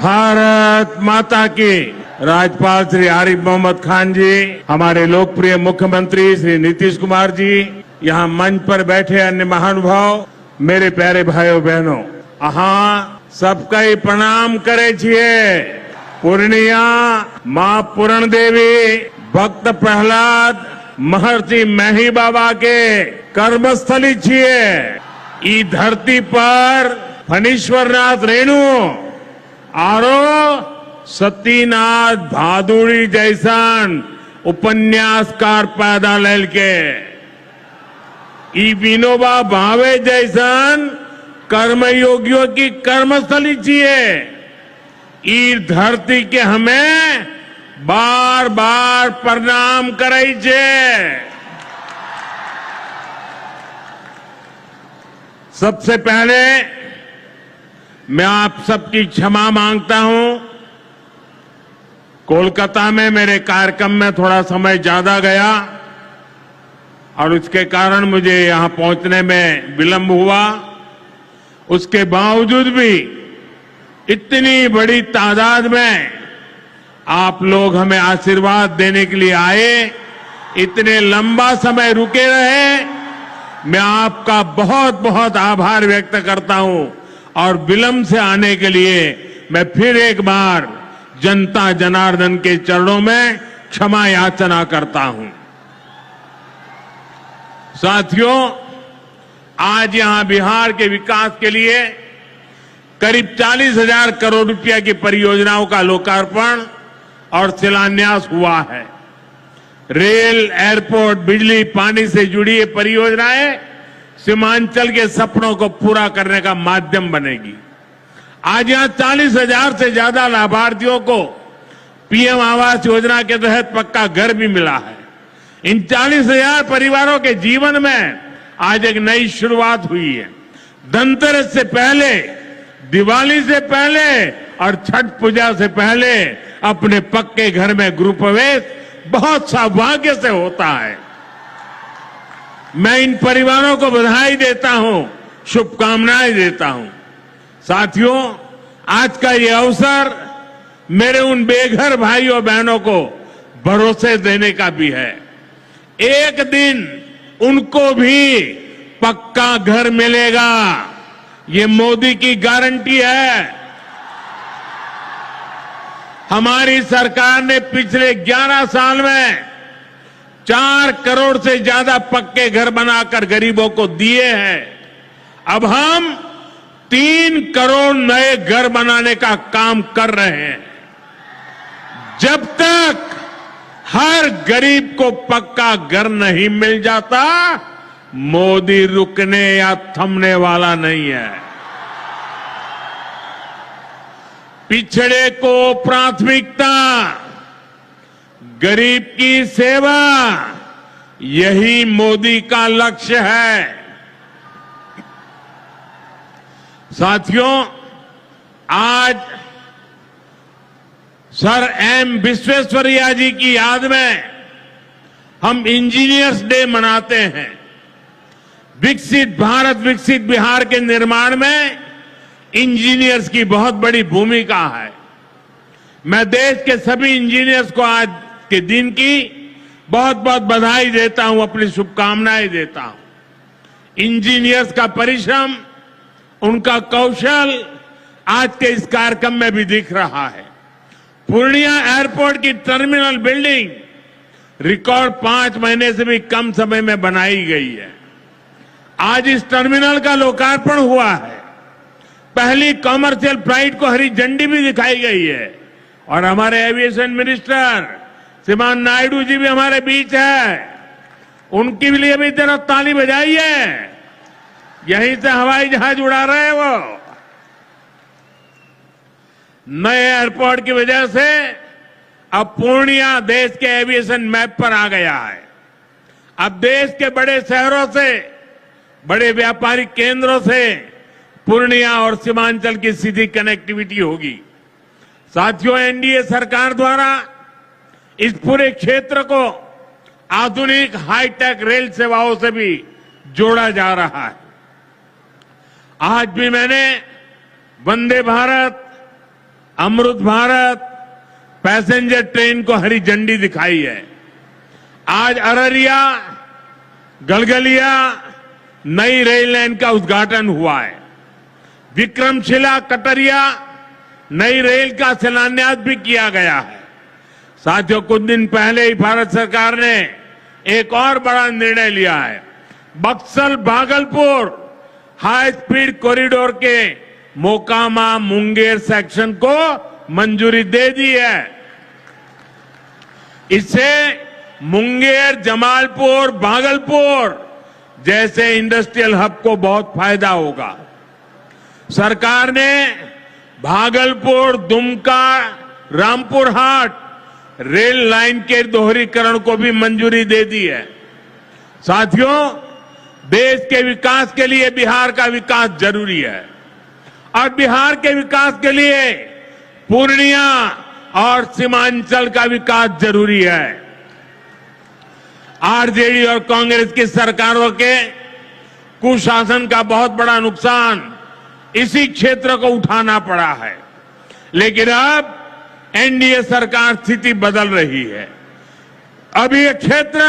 भारत माता की। राज्यपाल श्री आरिफ मोहम्मद खान जी, हमारे लोकप्रिय मुख्यमंत्री श्री नीतीश कुमार जी, यहाँ मंच पर बैठे अन्य महानुभाव, मेरे प्यारे भाइयों बहनों, अहाँ सबका ही प्रणाम करे छिए। पूर्णिया माँ पूरण देवी, भक्त प्रहलाद, महर्षि मेही बाबा के कर्मस्थली छिए। ई धरती पर फणीश्वरनाथ रेणु आरो सतीनाथ भादुड़ी जैसन उपन्यासकार पैदा लेल के, ई विनोबा भावे जैसन कर्मयोगियों की कर्मस्थली छिए। ई धरती के हमें बार बार प्रणाम करे छे। सबसे पहले मैं आप सबकी क्षमा मांगता हूं। कोलकाता में मेरे कार्यक्रम में थोड़ा समय ज्यादा गया और उसके कारण मुझे यहां पहुंचने में विलंब हुआ। उसके बावजूद भी इतनी बड़ी तादाद में आप लोग हमें आशीर्वाद देने के लिए आए, इतने लंबा समय रुके रहे, मैं आपका बहुत बहुत आभार व्यक्त करता हूं। और विलंब से आने के लिए मैं फिर एक बार जनता जनार्दन के चरणों में क्षमा याचना करता हूं। साथियों, आज यहां बिहार के विकास के लिए करीब 40,000 करोड़ रुपया की परियोजनाओं का लोकार्पण और शिलान्यास हुआ है। रेल, एयरपोर्ट, बिजली, पानी से जुड़ी ये परियोजनाएं सीमांचल के सपनों को पूरा करने का माध्यम बनेगी। आज यहां 40,000 से ज्यादा लाभार्थियों को पीएम आवास योजना के तहत पक्का घर भी मिला है। इन 40,000 परिवारों के जीवन में आज एक नई शुरुआत हुई है। धनतेरस से पहले, दिवाली से पहले और छठ पूजा से पहले अपने पक्के घर में गृह प्रवेश बहुत सौभाग्य से होता है। मैं इन परिवारों को बधाई देता हूं, शुभकामनाएं देता हूं। साथियों, आज का ये अवसर मेरे उन बेघर भाइयों बहनों को भरोसे देने का भी है। एक दिन उनको भी पक्का घर मिलेगा, ये मोदी की गारंटी है। हमारी सरकार ने पिछले 11 साल में 4 करोड़ से ज्यादा पक्के घर बनाकर गरीबों को दिए हैं। अब हम 3 करोड़ नए घर बनाने का काम कर रहे हैं। जब तक हर गरीब को पक्का घर नहीं मिल जाता, मोदी रुकने या थमने वाला नहीं है। पिछड़े को प्राथमिकता, गरीब की सेवा, यही मोदी का लक्ष्य है। साथियों, आज सर एम विश्वेश्वरैया जी की याद में हम इंजीनियर्स डे मनाते हैं। विकसित भारत, विकसित बिहार के निर्माण में इंजीनियर्स की बहुत बड़ी भूमिका है। मैं देश के सभी इंजीनियर्स को आज के दिन की बहुत बहुत बधाई देता हूं, अपनी शुभकामनाएं देता हूं। इंजीनियर्स का परिश्रम, उनका कौशल आज के इस कार्यक्रम में भी दिख रहा है। पूर्णिया एयरपोर्ट की टर्मिनल बिल्डिंग रिकॉर्ड 5 महीने से भी कम समय में बनाई गई है। आज इस टर्मिनल का लोकार्पण हुआ है। पहली कॉमर्शियल फ्लाइट को हरी झंडी भी दिखाई गई है। और हमारे एविएशन मिनिस्टर श्रीमान नायडू जी भी हमारे बीच है। उनके लिए भी जरा ताली बजाइए। यहीं से हवाई जहाज उड़ा रहे हैं वो। नए एयरपोर्ट की वजह से अब पूर्णिया देश के एविएशन मैप पर आ गया है। अब देश के बड़े शहरों से, बड़े व्यापारिक केंद्रों से पूर्णिया और सीमांचल की सीधी कनेक्टिविटी होगी। साथियों, एनडीए सरकार द्वारा इस पूरे क्षेत्र को आधुनिक हाईटेक रेल सेवाओं से भी जोड़ा जा रहा है। आज भी मैंने वंदे भारत अमृत भारत पैसेंजर ट्रेन को हरी झंडी दिखाई है। आज अररिया गलगलिया नई रेल लाइन का उद्घाटन हुआ है। विक्रमशिला कटरिया नई रेल का शिलान्यास भी किया गया है। साथियों, कुछ दिन पहले ही भारत सरकार ने एक और बड़ा निर्णय लिया है। Buxar Bhagalpur high speed corridor के मोकामा मुंगेर सेक्शन को मंजूरी दे दी है। इससे मुंगेर, जमालपुर, भागलपुर जैसे इंडस्ट्रियल हब को बहुत फायदा होगा। सरकार ने भागलपुर, दुमका, रामपुर हाट रेल लाइन के दोहरीकरण को भी मंजूरी दे दी है। साथियों, देश के विकास के लिए बिहार का विकास जरूरी है और बिहार के विकास के लिए पूर्णिया और सीमांचल का विकास जरूरी है। आरजेडी और कांग्रेस की सरकारों के कुशासन का बहुत बड़ा नुकसान इसी क्षेत्र को उठाना पड़ा है, लेकिन अब एनडीए सरकार स्थिति बदल रही है। अब ये क्षेत्र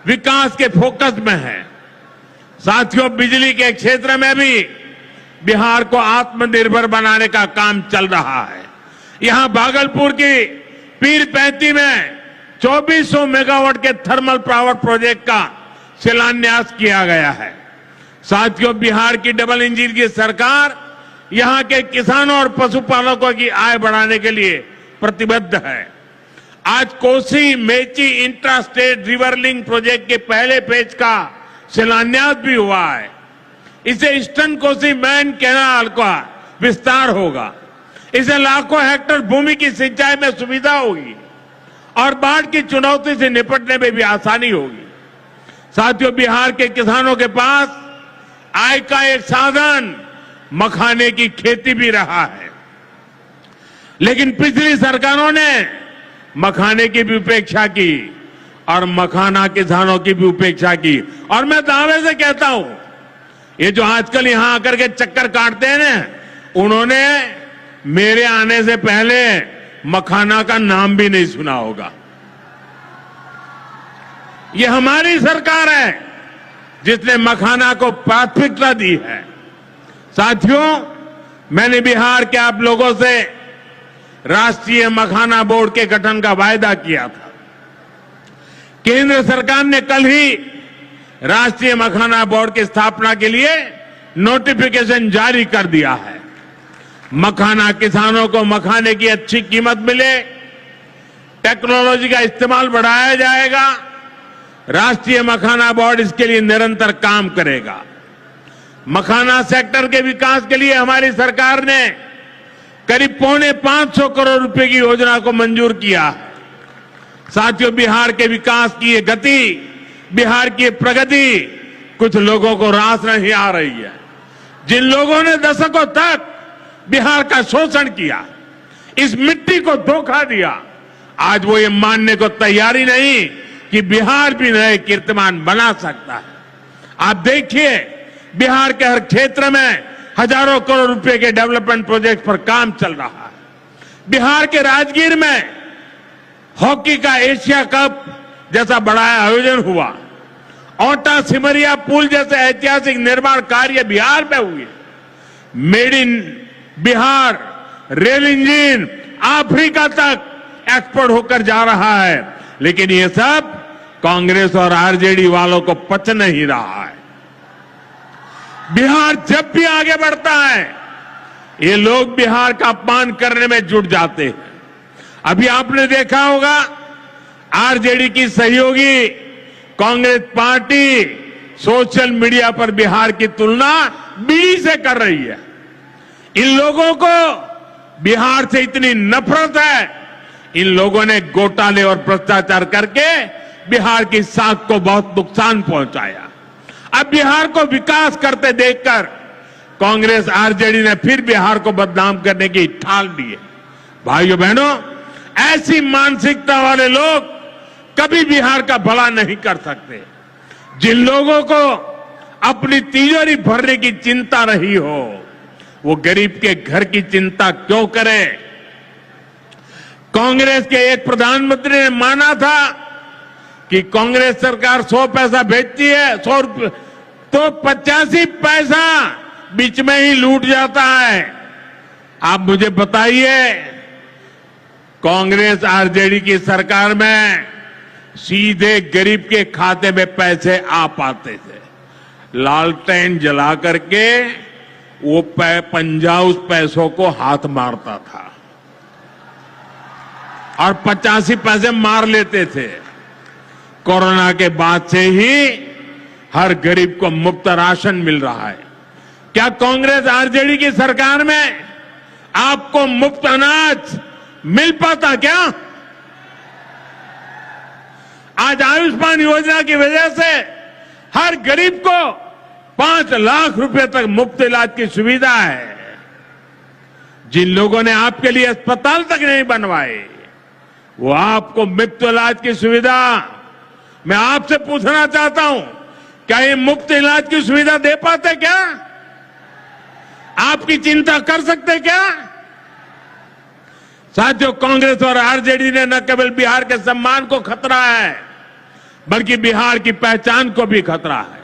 विकास के फोकस में है। साथियों, बिजली के क्षेत्र में भी बिहार को आत्मनिर्भर बनाने का काम चल रहा है। यहां भागलपुर की पीरपैंती में 2400 मेगावाट के थर्मल पावर प्रोजेक्ट का शिलान्यास किया गया है। साथियों, बिहार की डबल इंजन की सरकार यहां के किसानों और पशुपालकों की आय बढ़ाने के लिए प्रतिबद्ध है। आज Kosi Mechi intra state river link project के पहले फेज का शिलान्यास भी हुआ है। इसे ईस्टर्न कोसी मेन कैनाल का विस्तार होगा। इसे लाखों हेक्टेयर भूमि की सिंचाई में सुविधा होगी और बाढ़ की चुनौती से निपटने में भी आसानी होगी। साथियों, बिहार के किसानों के पास आय का एक साधन मखाने की खेती भी रहा है, लेकिन पिछली सरकारों ने मखाने की भी उपेक्षा की और मखाना किसानों की भी उपेक्षा की। और मैं दावे से कहता हूं, ये जो आजकल यहां आकर के चक्कर काटते हैं ना, उन्होंने मेरे आने से पहले मखाना का नाम भी नहीं सुना होगा। ये हमारी सरकार है जिसने मखाना को प्राथमिकता दी है। साथियों, मैंने बिहार के आप लोगों से राष्ट्रीय मखाना बोर्ड के गठन का वायदा किया था। केंद्र सरकार ने कल ही राष्ट्रीय मखाना बोर्ड की स्थापना के लिए नोटिफिकेशन जारी कर दिया है। मखाना किसानों को मखाने की अच्छी कीमत मिले, टेक्नोलॉजी का इस्तेमाल बढ़ाया जाएगा। राष्ट्रीय मखाना बोर्ड इसके लिए निरंतर काम करेगा। मखाना सेक्टर के विकास के लिए हमारी सरकार ने करीब 550 करोड़ रुपए की योजना को मंजूर किया है। साथियों, बिहार के विकास की ये गति, बिहार की प्रगति कुछ लोगों को रास नहीं आ रही है। जिन लोगों ने दशकों तक बिहार का शोषण किया, इस मिट्टी को धोखा दिया, आज वो ये मानने को तैयारी नहीं कि बिहार भी नए कीर्तिमान बना सकता है। आप देखिए, बिहार के हर क्षेत्र में हजारों करोड़ रुपए के डेवलपमेंट प्रोजेक्ट पर काम चल रहा है। बिहार के राजगीर में हॉकी का एशिया कप जैसा बड़ा आयोजन हुआ। ओटा सिमरिया पुल जैसे ऐतिहासिक निर्माण कार्य बिहार में हुए। Made in Bihar rail engine Africa तक एक्सपोर्ट होकर जा रहा है, लेकिन ये सब कांग्रेस और आरजेडी वालों को पच नहीं रहा है। बिहार जब भी आगे बढ़ता है, ये लोग बिहार का अपमान करने में जुट जाते हैं। अभी आपने देखा होगा, आरजेडी की सहयोगी कांग्रेस पार्टी सोशल मीडिया पर बिहार की तुलना बीड़ी से कर रही है। इन लोगों को बिहार से इतनी नफरत है, इन लोगों ने घोटाले और भ्रष्टाचार करके बिहार की साख को बहुत नुकसान पहुंचाया। अब बिहार को विकास करते देखकर कांग्रेस आरजेडी ने फिर बिहार को बदनाम करने की ठान ली है। भाइयों बहनों, ऐसी मानसिकता वाले लोग कभी बिहार का भला नहीं कर सकते। जिन लोगों को अपनी तिजोरी भरने की चिंता रही हो, वो गरीब के घर की चिंता क्यों करें? कांग्रेस के एक प्रधानमंत्री ने माना था कि कांग्रेस सरकार 100 पैसा भेजती है, 100 रुपये, तो 85 पैसा बीच में ही लूट जाता है। आप मुझे बताइए, कांग्रेस आरजेडी की सरकार में सीधे गरीब के खाते में पैसे आ पाते थे। लालटेन जला करके वो पंजा उस पैसों को हाथ मारता था और 85 पैसे मार लेते थे। कोरोना के बाद से ही हर गरीब को मुफ्त राशन मिल रहा है। क्या कांग्रेस आरजेडी की सरकार में आपको मुफ्त अनाज मिल पाता क्या? आज आयुष्मान योजना की वजह से हर गरीब को 5 लाख रुपए तक मुफ्त इलाज की सुविधा है। जिन लोगों ने आपके लिए अस्पताल तक नहीं बनवाए, वो आपको मुफ्त इलाज की सुविधा, मैं आपसे पूछना चाहता हूं, क्या ये मुफ्त इलाज की सुविधा दे पाते क्या? आपकी चिंता कर सकते क्या? साथियों, कांग्रेस और आरजेडी ने न केवल बिहार के सम्मान को खतरा है, बल्कि बिहार की पहचान को भी खतरा है।